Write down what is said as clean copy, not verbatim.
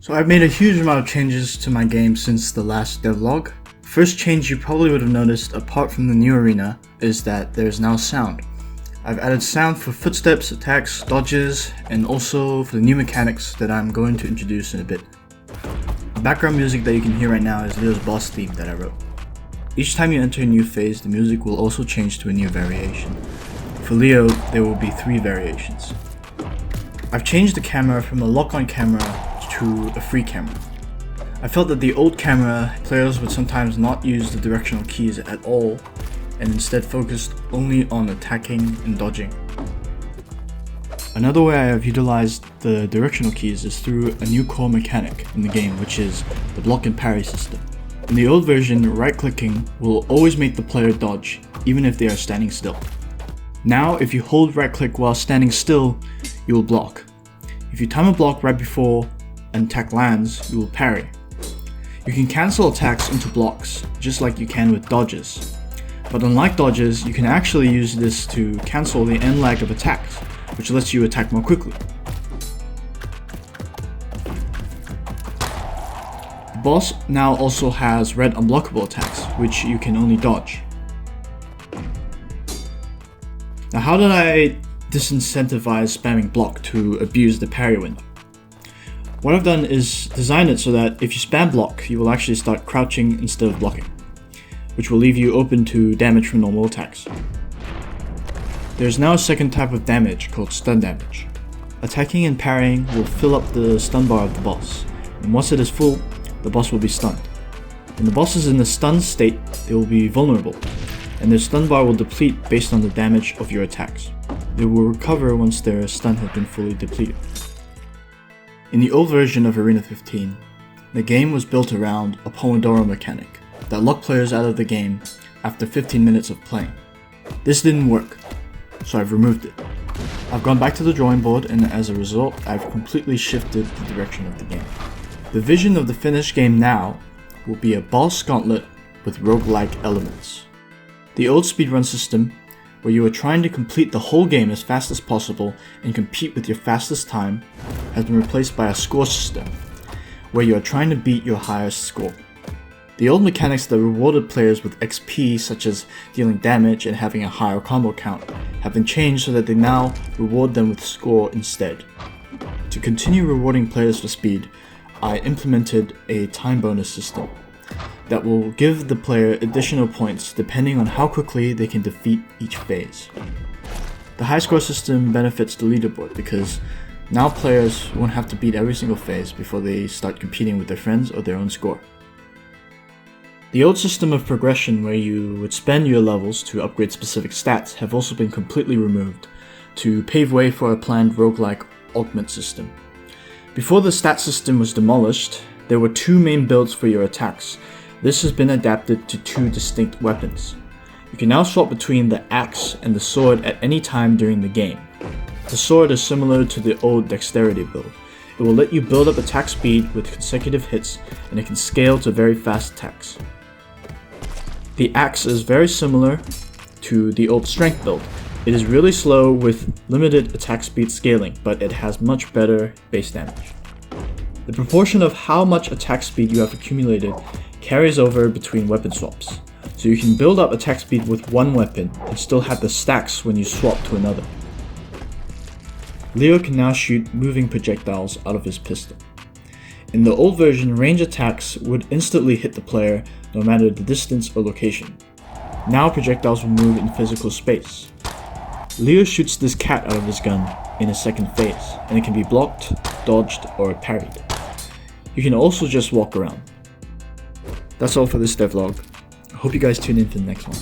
So I've made a huge amount of changes to my game since the last devlog. First change you probably would have noticed, apart from the new arena, is that there's now sound. I've added sound for footsteps, attacks, dodges, and also for the new mechanics that I'm going to introduce in a bit. The background music that you can hear right now is Leo's boss theme that I wrote. Each time you enter a new phase, the music will also change to a new variation. For Leo, there will be 3 variations. I've changed the camera from a lock-on camera to a free camera. I felt that the old camera players would sometimes not use the directional keys at all and instead focused only on attacking and dodging. Another way I have utilized the directional keys is through a new core mechanic in the game, which is the block and parry system. In the old version, right-clicking will always make the player dodge, even if they are standing still. Now, if you hold right-click while standing still, you will block. If you time a block right before an attack lands, you will parry. You can cancel attacks into blocks, just like you can with dodges. But unlike dodges, you can actually use this to cancel the end lag of attacks, which lets you attack more quickly. The boss now also has red unblockable attacks, which you can only dodge. Now, how did I disincentivize spamming block to abuse the parry window? What I've done is design it so that if you spam block, you will actually start crouching instead of blocking, which will leave you open to damage from normal attacks. There's now a second type of damage called stun damage. Attacking and parrying will fill up the stun bar of the boss, and once it is full, the boss will be stunned. When the boss is in a stunned state, they will be vulnerable, and their stun bar will deplete based on the damage of your attacks. They will recover once their stun has been fully depleted. In the old version of Arena 15, the game was built around a Pomodoro mechanic that locked players out of the game after 15 minutes of playing. This didn't work, so I've removed it. I've gone back to the drawing board, and as a result, I've completely shifted the direction of the game. The vision of the finished game now will be a boss gauntlet with roguelike elements. The old speedrun system, where you are trying to complete the whole game as fast as possible and compete with your fastest time, has been replaced by a score system, where you are trying to beat your highest score. The old mechanics that rewarded players with XP, such as dealing damage and having a higher combo count, have been changed so that they now reward them with score instead. To continue rewarding players for speed, I implemented a time bonus system that will give the player additional points depending on how quickly they can defeat each phase. The high score system benefits the leaderboard because now players won't have to beat every single phase before they start competing with their friends or their own score. The old system of progression where you would spend your levels to upgrade specific stats have also been completely removed to pave way for a planned roguelike augment system. Before the stat system was demolished, there were 2 main builds for your attacks. This has been adapted to 2 distinct weapons. You can now swap between the axe and the sword at any time during the game. The sword is similar to the old dexterity build. It will let you build up attack speed with consecutive hits, and it can scale to very fast attacks. The axe is very similar to the old strength build. It is really slow with limited attack speed scaling, but it has much better base damage. The proportion of how much attack speed you have accumulated carries over between weapon swaps, so you can build up attack speed with one weapon and still have the stacks when you swap to another. Leo can now shoot moving projectiles out of his pistol. In the old version, range attacks would instantly hit the player no matter the distance or location. Now projectiles will move in physical space. Leo shoots this cat out of his gun in a second phase, and it can be blocked, dodged, or parried. You can also just walk around. That's all for this devlog. I hope you guys tune in for the next one.